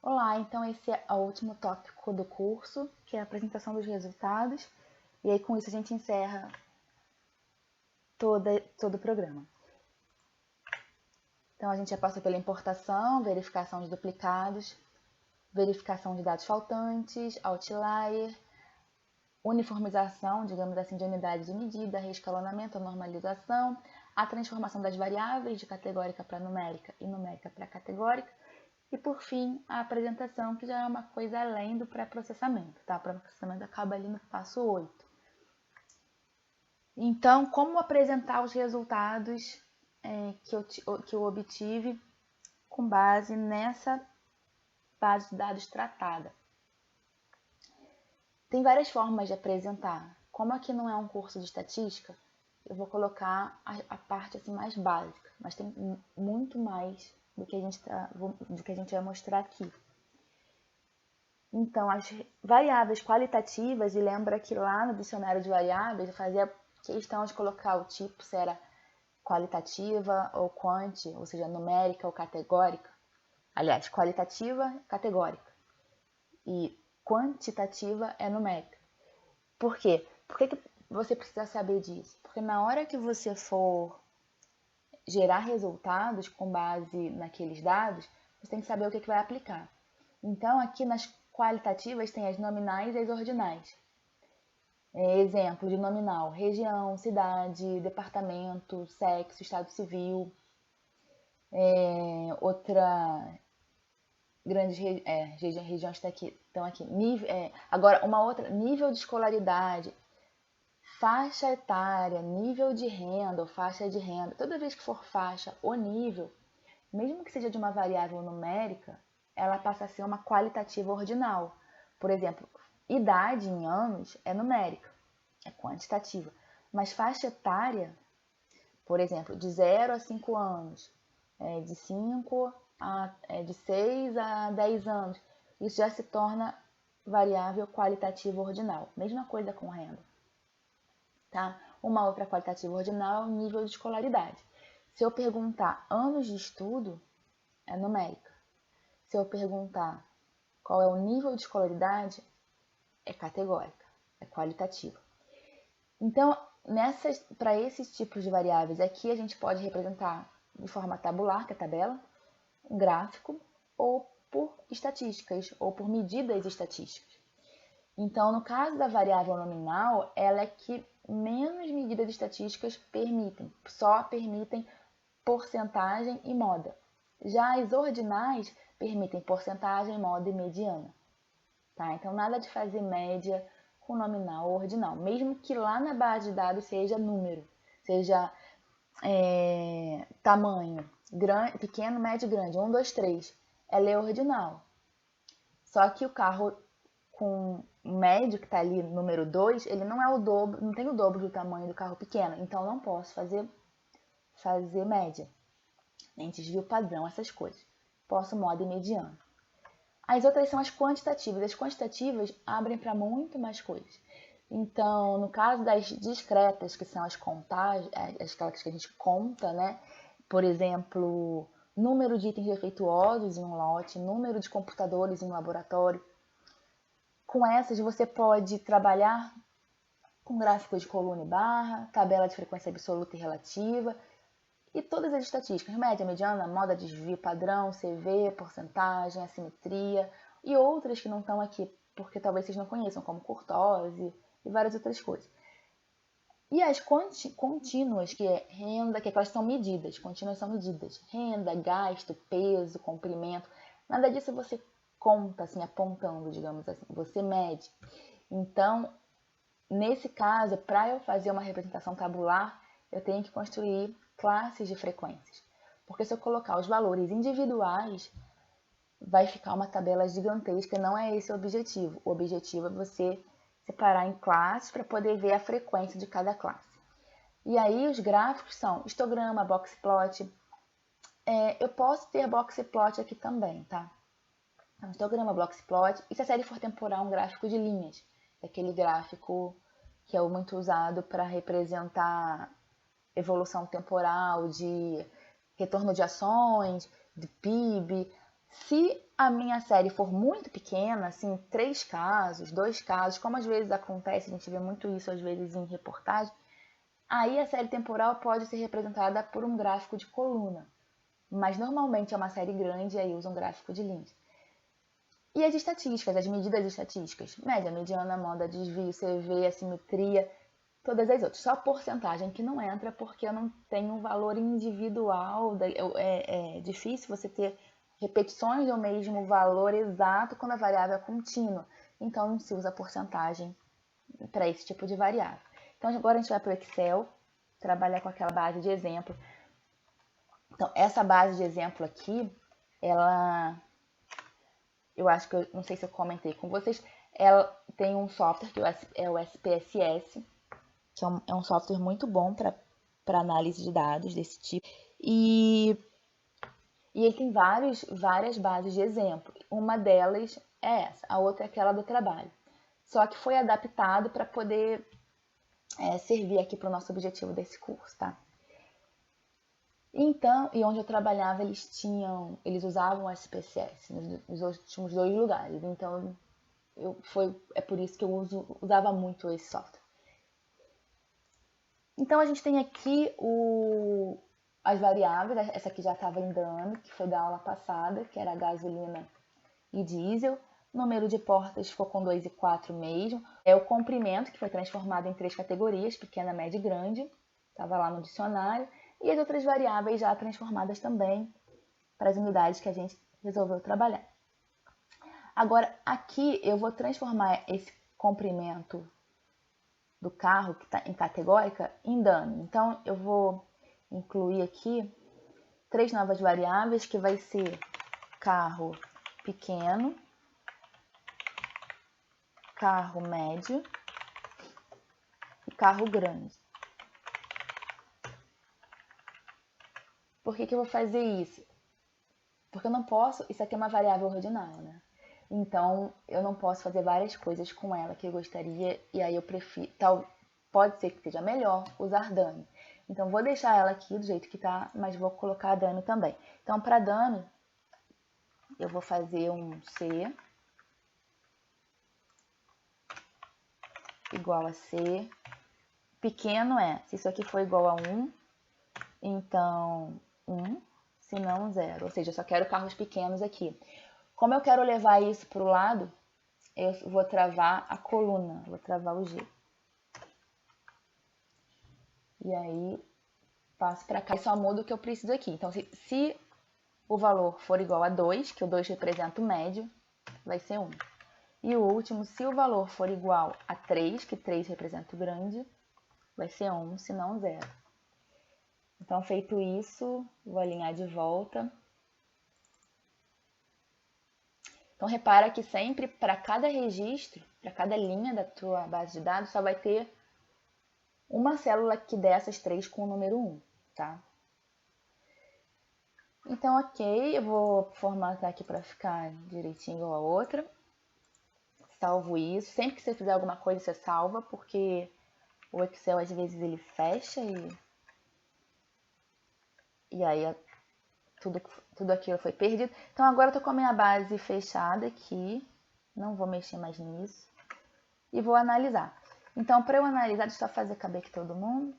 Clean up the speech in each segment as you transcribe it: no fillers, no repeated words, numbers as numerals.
Olá, então esse é o último tópico do curso, que é a apresentação dos resultados. E aí com isso a gente encerra todo o programa. Então a gente já passou pela importação, verificação de duplicados, verificação de dados faltantes, outlier, uniformização, digamos assim, de unidade de medida, reescalonamento, normalização, a transformação das variáveis de categórica para numérica e numérica para categórica, e por fim a apresentação, que já é uma coisa além do pré-processamento, tá? O pré-processamento acaba ali no passo 8. Então, como apresentar os resultados que eu obtive com base nessa base de dados tratada? Tem várias formas de apresentar. Como aqui não é um curso de estatística, eu vou colocar a parte assim, mais básica, mas tem muito mais do que a gente vai mostrar aqui. Então, as variáveis qualitativas, e lembra que lá no dicionário de variáveis eu fazia questão de colocar o tipo, se era qualitativa ou quanti, ou seja, numérica ou categórica. Aliás, qualitativa, categórica. E quantitativa é numérica. Por quê? Por que você precisa saber disso? Porque na hora que você for gerar resultados com base naqueles dados, você tem que saber o que vai aplicar. Então, aqui nas qualitativas tem as nominais e as ordinais. Exemplo de nominal: região, cidade, departamento, sexo, estado civil. Outra grandes regiões estão aqui. Agora, uma outra: nível de escolaridade, faixa etária, nível de renda ou faixa de renda. Toda vez que for faixa ou nível, mesmo que seja de uma variável numérica, ela passa a ser uma qualitativa ordinal. Por exemplo, idade em anos é numérica, é quantitativa. Mas faixa etária, por exemplo, de 0 a 5 anos, de 6 a 10 anos, isso já se torna variável qualitativa ordinal. Mesma coisa com renda. Tá? Uma outra qualitativa ordinal é o nível de escolaridade. Se eu perguntar anos de estudo, é numérica. Se eu perguntar qual é o nível de escolaridade, é categórica, é qualitativa. Então, para esses tipos de variáveis aqui, a gente pode representar de forma tabular, que é a tabela, um gráfico, ou por estatísticas, ou por medidas estatísticas. Então, no caso da variável nominal, ela é que menos medidas estatísticas permitem, só permitem porcentagem e moda. Já as ordinais permitem porcentagem, moda e mediana. Tá? Então, nada de fazer média com nominal ou ordinal, mesmo que lá na base de dados seja número, seja tamanho, grande, pequeno, médio, grande, 1, 2, 3, ela é ordinal. Só que o carro com médio, que está ali número 2, ele não é o dobro, não tem o dobro do tamanho do carro pequeno, então não posso fazer média, nem desvio padrão, essas coisas. Posso moda e mediano. As outras são as quantitativas. As quantitativas abrem para muito mais coisas. Então, no caso das discretas, que são as contagens, aquelas que a gente conta, né? Por exemplo, número de itens defeituosos em um lote, número de computadores em um laboratório. Com essas, você pode trabalhar com gráfico de coluna e barra, tabela de frequência absoluta e relativa, e todas as estatísticas, média, mediana, moda, desvio, padrão, CV, porcentagem, assimetria, e outras que não estão aqui, porque talvez vocês não conheçam, como curtose e várias outras coisas. E as contínuas, que é renda, que elas são medidas, contínuas são medidas, renda, gasto, peso, comprimento, nada disso você conta, assim, apontando, digamos assim, você mede. Então, nesse caso, para eu fazer uma representação tabular, eu tenho que construir classes de frequências. Porque se eu colocar os valores individuais, vai ficar uma tabela gigantesca, não é esse o objetivo. O objetivo é você separar em classes para poder ver a frequência de cada classe. E aí os gráficos são histograma, boxplot. Eu posso ter boxplot aqui também, tá? Então, histograma, boxplot. E se a série for temporal, um gráfico de linhas. Aquele gráfico que é muito usado para representar evolução temporal, de retorno de ações, de PIB, Se a minha série for muito pequena, assim, 3 casos, 2 casos, como às vezes acontece, a gente vê muito isso às vezes em reportagem, aí a série temporal pode ser representada por um gráfico de coluna. Mas normalmente é uma série grande e aí usa um gráfico de linhas. E as estatísticas, as medidas estatísticas, média, mediana, moda, desvio, CV, assimetria, todas as outras. Só a porcentagem que não entra porque eu não tenho um valor individual. É difícil você ter repetições do mesmo valor exato quando a variável é contínua. Então não se usa porcentagem para esse tipo de variável. Então agora a gente vai para o Excel, trabalhar com aquela base de exemplo. Então essa base de exemplo aqui, eu acho que não sei se eu comentei com vocês, ela tem um software que é o SPSS, que é um software muito bom para análise de dados desse tipo. E ele tem várias bases de exemplo. Uma delas é essa, a outra é aquela do trabalho. Só que foi adaptado para poder servir aqui para o nosso objetivo desse curso, tá? Então, e onde eu trabalhava, eles usavam o SPSS nos últimos 2 lugares. Então, é por isso que eu usava muito esse software. Então, a gente tem aqui as variáveis, essa aqui já estava em dano, que foi da aula passada, que era gasolina e diesel. Número de portas ficou com 2 e 4 mesmo. É o comprimento, que foi transformado em 3 categorias, pequena, média e grande. Estava lá no dicionário. E as outras variáveis já transformadas também para as unidades que a gente resolveu trabalhar. Agora, aqui eu vou transformar esse comprimento do carro, que está em categórica, em dano. Então, eu vou incluir aqui 3 novas variáveis, que vai ser carro pequeno, carro médio e carro grande. Por que eu vou fazer isso? Porque eu não posso, isso aqui é uma variável ordinal, né? Então, eu não posso fazer várias coisas com ela que eu gostaria, e aí eu prefiro, pode ser que seja melhor usar dano. Então, vou deixar ela aqui do jeito que tá, mas vou colocar dano também. Então, para dano, eu vou fazer um C igual a C. Pequeno se isso aqui for igual a 1, então 1, se não 0. Ou seja, eu só quero carros pequenos aqui. Como eu quero levar isso para o lado, eu vou travar a coluna, vou travar o G. E aí, passo para cá e só mudo o que eu preciso aqui. Então, se o valor for igual a 2, que o 2 representa o médio, vai ser 1. E o último, se o valor for igual a 3, que 3 representa o grande, vai ser 1, se não 0. Então, feito isso, vou alinhar de volta. Então, repara que sempre, para cada registro, para cada linha da tua base de dados, só vai ter uma célula aqui dessas 3 com o número 1, tá? Então, ok, eu vou formatar aqui para ficar direitinho igual a outra. Salvo isso. Sempre que você fizer alguma coisa, você salva, porque o Excel, às vezes, ele fecha e aí tudo aquilo foi perdido. Então, agora eu tô com a minha base fechada aqui. Não vou mexer mais nisso. E vou analisar. Então, para eu analisar, deixa eu só fazer caber aqui todo mundo.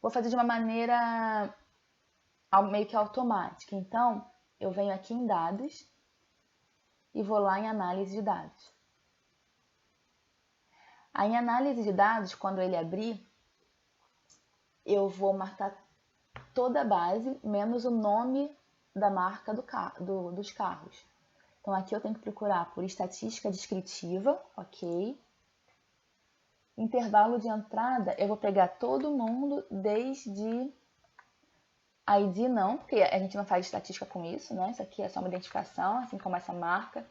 Vou fazer de uma maneira meio que automática. Então, eu venho aqui em dados e vou lá em análise de dados. Aí, em análise de dados, quando ele abrir, eu vou marcar toda a base, menos o nome da marca dos carros. Então, aqui eu tenho que procurar por estatística descritiva, ok? Intervalo de entrada, eu vou pegar todo mundo desde ID não, porque a gente não faz estatística com isso, né? Isso aqui é só uma identificação, assim como essa marca.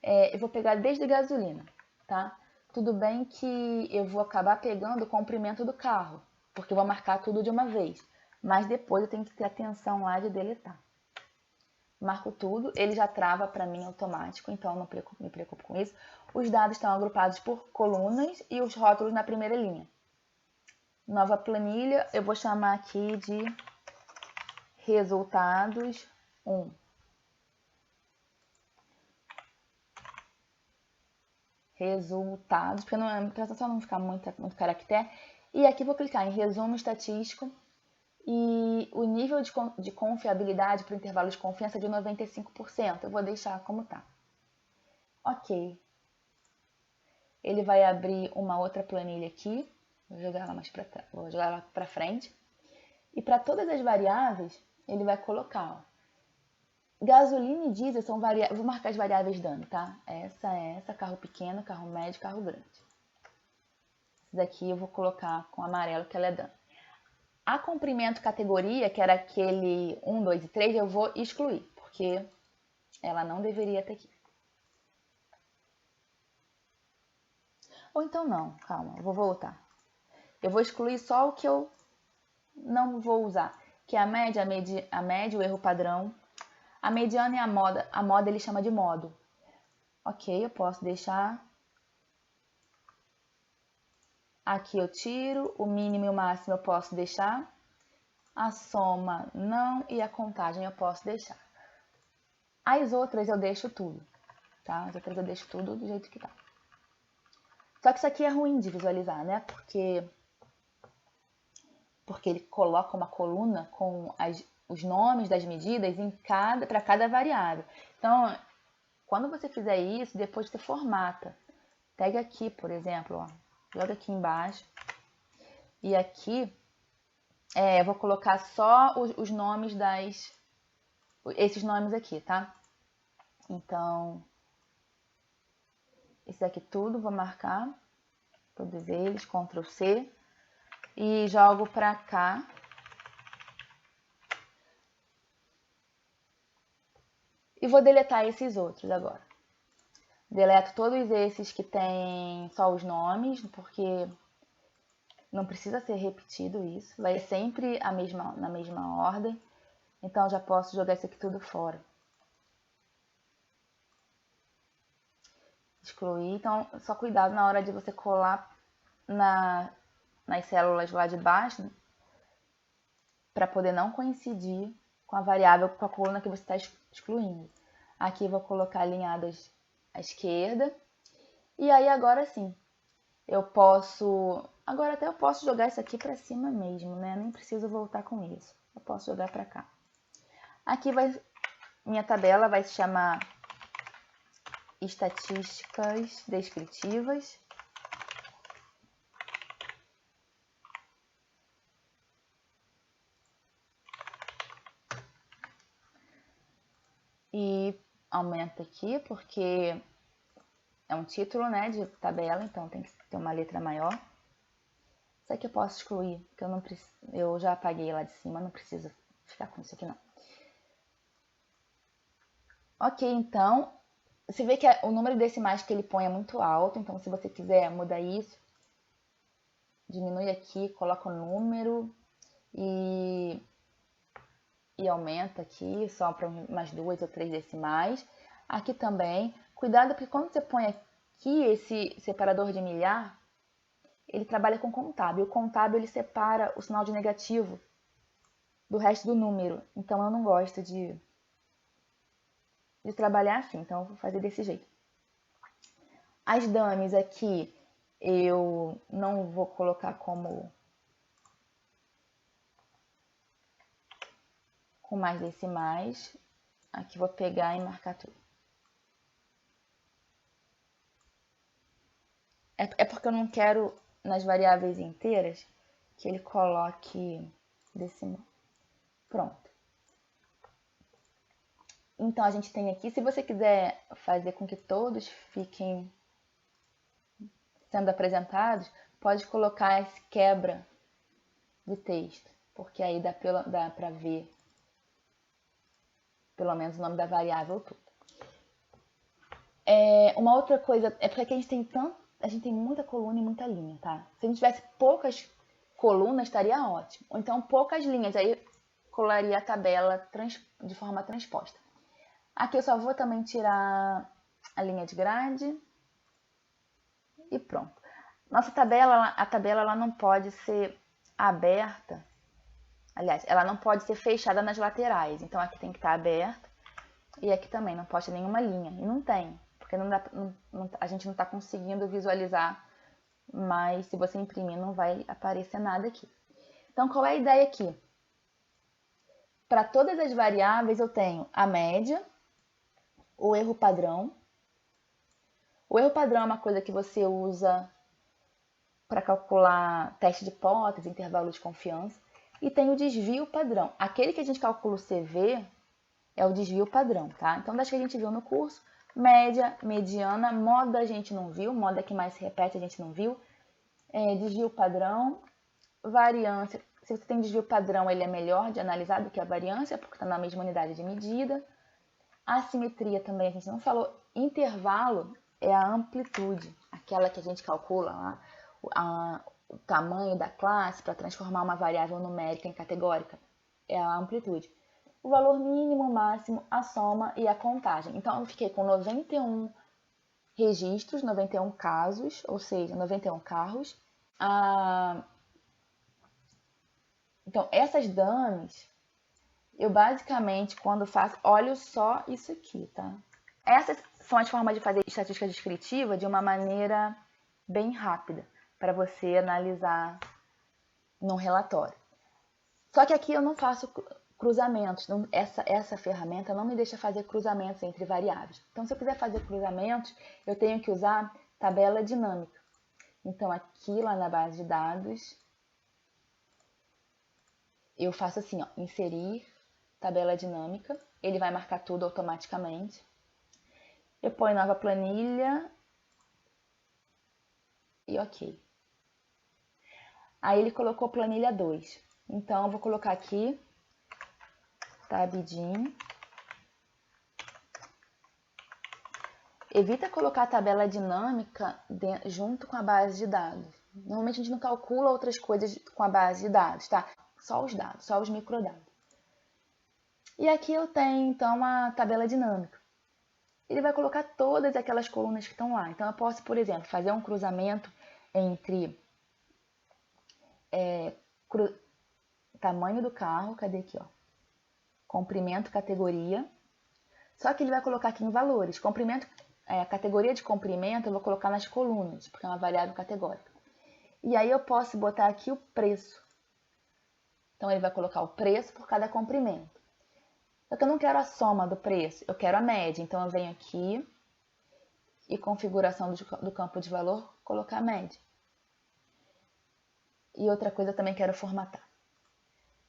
Eu vou pegar desde gasolina, tá? Tudo bem que eu vou acabar pegando o comprimento do carro, porque eu vou marcar tudo de uma vez. Mas depois eu tenho que ter atenção lá de deletar. Marco tudo, ele já trava para mim automático, então eu não me preocupo com isso. Os dados estão agrupados por colunas e os rótulos na primeira linha. Nova planilha, eu vou chamar aqui de resultados 1. resultados, porque só não ficar muito caractere. E aqui vou clicar em resumo estatístico e o nível de confiabilidade para o intervalo de confiança é de 95%. Eu vou deixar como tá. Ok. Ele vai abrir uma outra planilha aqui. Vou jogar ela para frente. E para todas as variáveis, ele vai colocar, ó, gasolina e diesel são variáveis. Vou marcar as variáveis dano, tá? Essa, carro pequeno, carro médio, carro grande. Esse daqui eu vou colocar com amarelo, que ela é dano. A comprimento categoria, que era aquele 1, 2 e 3, eu vou excluir, porque ela não deveria ter aqui. Ou então não, calma, eu vou voltar. Eu vou excluir só o que eu não vou usar, que é a média, o erro padrão. A mediana e a moda ele chama de modo. Ok, eu posso deixar. Aqui eu tiro, o mínimo e o máximo eu posso deixar. A soma não e a contagem eu posso deixar. As outras eu deixo tudo, tá? As outras eu deixo tudo do jeito que tá. Só que isso aqui é ruim de visualizar, né? Porque ele coloca uma coluna com os nomes das medidas para cada variável. Então, quando você fizer isso, depois você formata. Pega aqui, por exemplo, ó, joga aqui embaixo. E aqui, eu vou colocar só os nomes esses nomes aqui, tá? Então, esse daqui tudo, vou marcar, todos eles, Ctrl C. E jogo pra cá. E vou deletar esses outros agora. Deleto todos esses que tem só os nomes, porque não precisa ser repetido isso. Vai sempre na mesma ordem. Então, já posso jogar isso aqui tudo fora. Excluir. Então, só cuidado na hora de você colar nas células lá de baixo, para poder não coincidir com a variável, com a coluna que você está excluindo. Aqui eu vou colocar alinhadas à esquerda. E aí agora sim, agora até eu posso jogar isso aqui para cima mesmo, né? Nem preciso voltar com isso. Eu posso jogar para cá. Aqui minha tabela vai se chamar estatísticas descritivas. E aumenta aqui porque é um título, né, de tabela, então tem que ter uma letra maior. Isso aqui eu posso excluir, porque eu já apaguei lá de cima, não preciso ficar com isso aqui não. Ok, então, você vê que o número de decimais que ele põe é muito alto, então se você quiser mudar isso, diminui aqui, coloca o número e aumenta aqui só para umas 2 ou 3 decimais. Aqui também, cuidado porque quando você põe aqui esse separador de milhar, ele trabalha com contábil. O contábil ele separa o sinal de negativo do resto do número. Então eu não gosto de trabalhar assim, então eu vou fazer desse jeito. As dummies aqui eu não vou colocar com mais decimais. Aqui vou pegar e marcar tudo. É porque eu não quero nas variáveis inteiras que ele coloque decimal. Pronto. Então, a gente tem aqui, se você quiser fazer com que todos fiquem sendo apresentados, pode colocar esse quebra de texto, porque aí dá para ver pelo menos o nome da variável tudo. Uma outra coisa, é porque aqui a gente tem muita coluna e muita linha, tá? Se a gente tivesse poucas colunas, estaria ótimo. Ou então poucas linhas, aí colaria a tabela de forma transposta. Aqui eu só vou também tirar a linha de grade e pronto. Nossa tabela, a tabela ela não pode ser aberta, aliás, ela não pode ser fechada nas laterais. Então aqui tem que estar aberta e aqui também não pode ter nenhuma linha. E não tem, porque a gente não está conseguindo visualizar, mas se você imprimir não vai aparecer nada aqui. Então, qual é a ideia aqui? Para todas as variáveis eu tenho a média, o erro padrão. O erro padrão é uma coisa que você usa para calcular teste de hipótese, intervalo de confiança. E tem o desvio padrão. Aquele que a gente calcula o CV é o desvio padrão, tá? Então, das que a gente viu no curso, média, mediana, moda a gente não viu, moda que mais se repete a gente não viu. Desvio padrão, variância. Se você tem desvio padrão, ele é melhor de analisar do que a variância, porque está na mesma unidade de medida. Assimetria também a gente não falou. Intervalo é a amplitude, aquela que a gente calcula lá, o tamanho da classe para transformar uma variável numérica em categórica. É a amplitude. O valor mínimo, máximo, a soma e a contagem. Então, eu fiquei com 91 registros, 91 casos, ou seja, 91 carros. Então, essas dummies, eu basicamente, quando faço, olho só isso aqui, tá? Essas são as formas de fazer estatística descritiva de uma maneira bem rápida, para você analisar num relatório. Só que aqui eu não faço cruzamentos, essa ferramenta não me deixa fazer cruzamentos entre variáveis. Então, se eu quiser fazer cruzamentos, eu tenho que usar tabela dinâmica. Então, aqui lá na base de dados, eu faço assim, ó, inserir tabela dinâmica, ele vai marcar tudo automaticamente. Eu ponho nova planilha e ok. Aí ele colocou planilha 2. Então, eu vou colocar aqui, tabdim. Evita colocar a tabela dinâmica junto com a base de dados. Normalmente a gente não calcula outras coisas com a base de dados, tá? Só os dados, só os microdados. E aqui eu tenho, então, a tabela dinâmica. Ele vai colocar todas aquelas colunas que estão lá. Então, eu posso, por exemplo, fazer um cruzamento entre tamanho do carro, cadê aqui, ó? Comprimento, categoria. Só que ele vai colocar aqui em valores. Comprimento, a categoria de comprimento eu vou colocar nas colunas, porque é uma variável categórica. E aí eu posso botar aqui o preço. Então, ele vai colocar o preço por cada comprimento. Só que eu não quero a soma do preço, eu quero a média. Então, eu venho aqui e configuração do campo de valor, colocar a média. E outra coisa eu também quero formatar.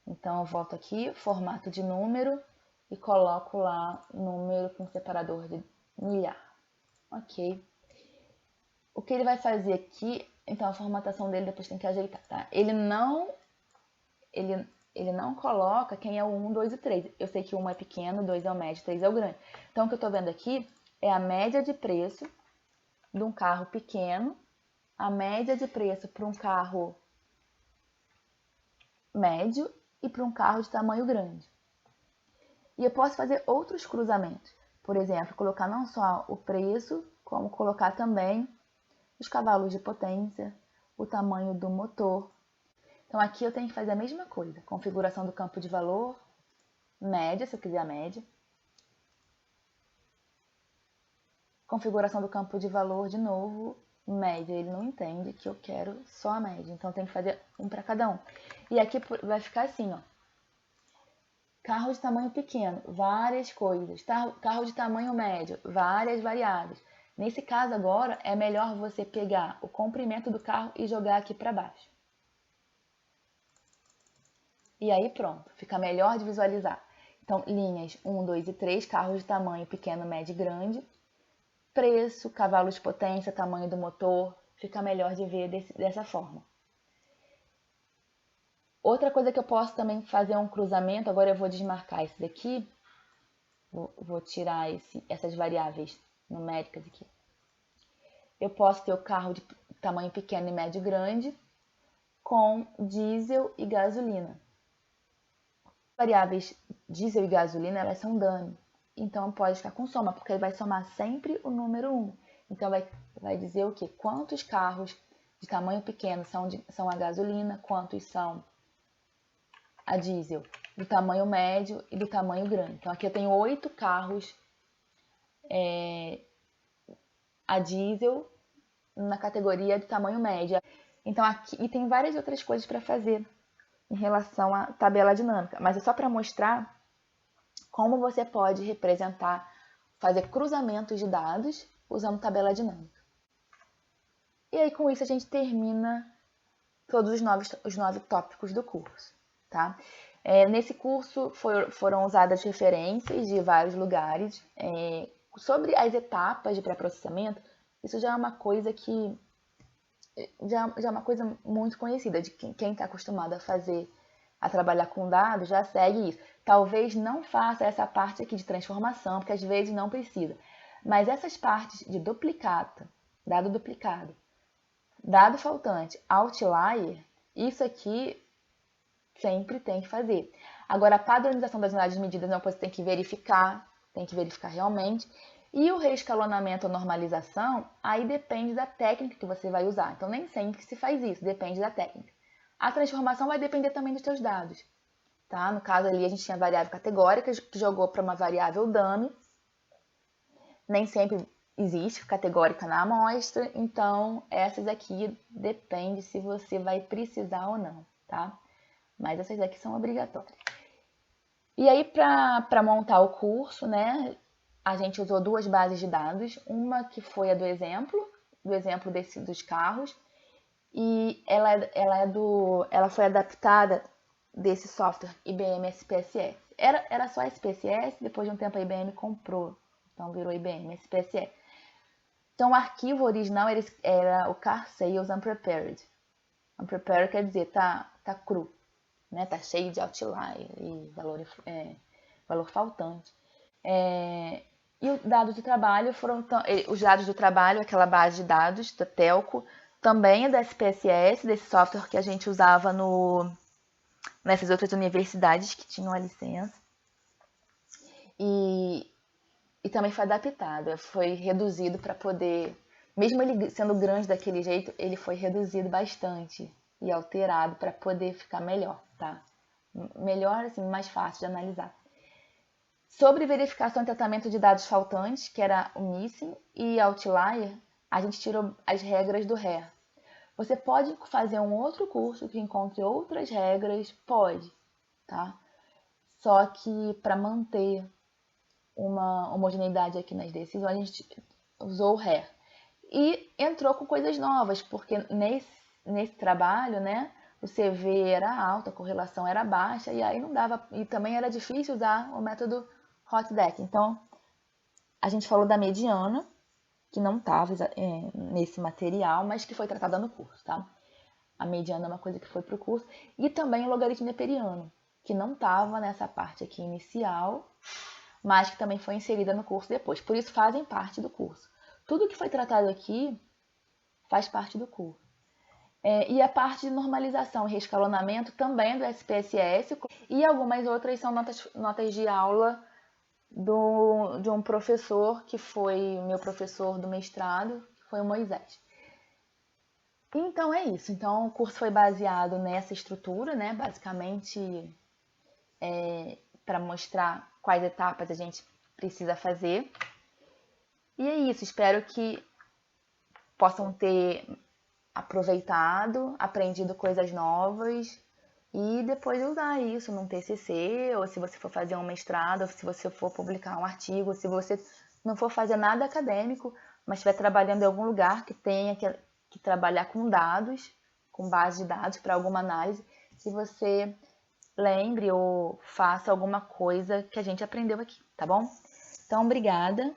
Então, eu volto aqui, formato de número e coloco lá número com separador de milhar. Ok. O que ele vai fazer aqui, então a formatação dele depois tem que ajeitar, tá? Ele não coloca quem é o 1, 2 e 3. Eu sei que o 1 é pequeno, 2 é o médio, 3 é o grande. Então, o que eu estou vendo aqui é a média de preço de um carro pequeno, a média de preço para um carro médio e para um carro de tamanho grande. E eu posso fazer outros cruzamentos. Por exemplo, colocar não só o preço, como colocar também os cavalos de potência, o tamanho do motor. Então, aqui eu tenho que fazer a mesma coisa. Configuração do campo de valor, média, se eu quiser a média. Configuração do campo de valor, de novo, média. Ele não entende que eu quero só a média. Então, tem que fazer um para cada um. E aqui vai ficar assim, ó. Carro de tamanho pequeno, várias coisas. Carro de tamanho médio, várias variáveis. Nesse caso agora, é melhor você pegar o comprimento do carro e jogar aqui para baixo. E aí pronto, fica melhor de visualizar. Então, linhas 1, 2 e 3, carros de tamanho pequeno, médio e grande. Preço, cavalos de potência, tamanho do motor, fica melhor de ver dessa forma. Outra coisa que eu posso também fazer um cruzamento, agora eu vou desmarcar esse daqui, vou tirar essas variáveis numéricas aqui. Eu posso ter o carro de tamanho pequeno e médio e grande com diesel e gasolina. Variáveis diesel e gasolina, elas são dummy. Então, pode ficar com soma, porque ele vai somar sempre o número 1. Então, vai dizer o quê? Quantos carros de tamanho pequeno são a gasolina, quantos são a diesel, do tamanho médio e do tamanho grande. Então, aqui eu tenho 8 carros a diesel na categoria de tamanho médio. Então aqui, e tem várias outras coisas para fazer em relação à tabela dinâmica, mas é só para mostrar como você pode representar, fazer cruzamentos de dados usando tabela dinâmica. E aí com isso a gente termina todos os 9 tópicos do curso, tá? Nesse curso foram usadas referências de vários lugares. Sobre as etapas de pré-processamento, isso já é uma coisa que já é uma coisa muito conhecida, de quem está acostumado a trabalhar com dados já segue isso. Talvez não faça essa parte aqui de transformação, porque às vezes não precisa. Mas essas partes de duplicata, dado duplicado, dado faltante, outlier, isso aqui sempre tem que fazer. Agora, a padronização das unidades medidas é uma coisa que tem que verificar realmente. E o reescalonamento ou normalização, aí depende da técnica que você vai usar. Então, nem sempre se faz isso, depende da técnica. A transformação vai depender também dos seus dados. Tá? No caso ali, a gente tinha variável categórica, que jogou para uma variável dummy. Nem sempre existe categórica na amostra, então essas aqui depende se você vai precisar ou não, tá? Mas essas aqui são obrigatórias. E aí, para montar o curso, né, a gente usou 2 bases de dados, uma que foi a do exemplo dos carros, e ela foi adaptada desse software IBM SPSS. Era só SPSS, depois de um tempo a IBM comprou, então virou IBM SPSS. Então o arquivo original era o Car Sales Unprepared. Unprepared quer dizer tá cru, né? Tá cheio de outlier e valor faltante. E os dados de trabalho os dados do trabalho, aquela base de dados da Telco, também é da SPSS, desse software que a gente usava nessas outras universidades que tinham a licença. E também foi adaptado, foi reduzido para poder, mesmo ele sendo grande daquele jeito, ele foi reduzido bastante e alterado para poder ficar melhor, tá? Melhor, assim, mais fácil de analisar. Sobre verificação e tratamento de dados faltantes, que era o missing e outlier, a gente tirou as regras do RER. Você pode fazer um outro curso que encontre outras regras? Pode, tá? Só que para manter uma homogeneidade aqui nas decisões, a gente usou o RER. E entrou com coisas novas, porque nesse trabalho, né, o CV era alto, a correlação era baixa, e aí não dava, e também era difícil usar o método Hotdeck. Então, a gente falou da mediana, que não estava nesse material, mas que foi tratada no curso, tá? A mediana é uma coisa que foi para o curso. E também o logaritmo neperiano, que não estava nessa parte aqui inicial, mas que também foi inserida no curso depois. Por isso fazem parte do curso. Tudo que foi tratado aqui faz parte do curso. E a parte de normalização e reescalonamento também é do SPSS, e algumas outras são notas de aula de um professor que foi meu professor do mestrado, que foi o Moisés. Então é isso. Então o curso foi baseado nessa estrutura, né? Basicamente para mostrar quais etapas a gente precisa fazer. E é isso. Espero que possam ter aproveitado, aprendido coisas novas e depois usar isso num TCC, ou se você for fazer um mestrado, ou se você for publicar um artigo, se você não for fazer nada acadêmico, mas estiver trabalhando em algum lugar que tenha que trabalhar com dados, com base de dados para alguma análise, que você lembre ou faça alguma coisa que a gente aprendeu aqui, tá bom? Então, obrigada.